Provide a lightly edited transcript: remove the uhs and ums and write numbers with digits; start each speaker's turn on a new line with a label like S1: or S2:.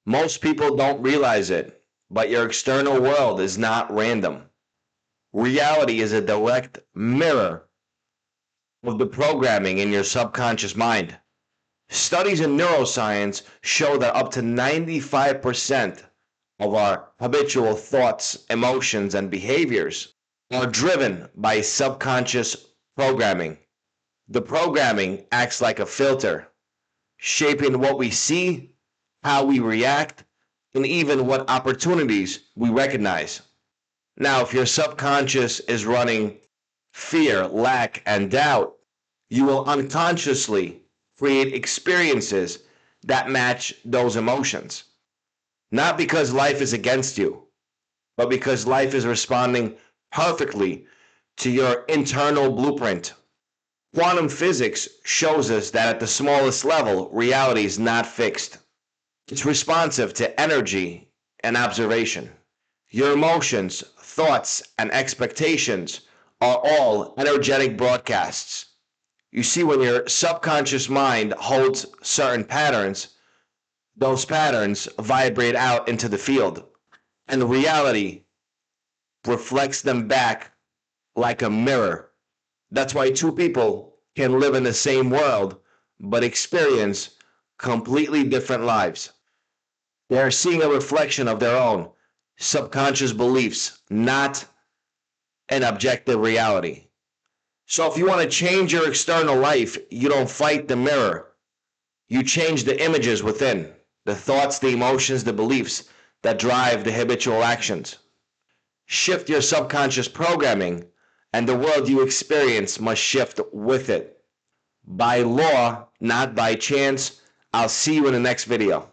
S1: Most people don't realize it, but your external world is not random. Reality is a direct mirror of the programming in your subconscious mind. Studies in neuroscience show that up to 95% of our habitual thoughts, emotions, and behaviors are driven by subconscious programming. The programming acts like a filter, shaping what we see, how we react, and even what opportunities we recognize. Now, if your subconscious is running fear, lack, and doubt, you will unconsciously create experiences that match those emotions. Not because life is against you, but because life is responding perfectly to your internal blueprint. Quantum physics shows us that at the smallest level, reality is not fixed. It's responsive to energy and observation. Your emotions, thoughts, and expectations are all energetic broadcasts. You see, when your subconscious mind holds certain patterns, those patterns vibrate out into the field, and reality reflects them back like a mirror. That's why two people can live in the same world but experience completely different lives. They're seeing a reflection of their own subconscious beliefs, not an objective reality. So if you want to change your external life, you don't fight the mirror. You change the images within, the thoughts, the emotions, the beliefs that drive the habitual actions. Shift your subconscious programming, and the world you experience must shift with it. By law, not by chance. I'll see you in the next video.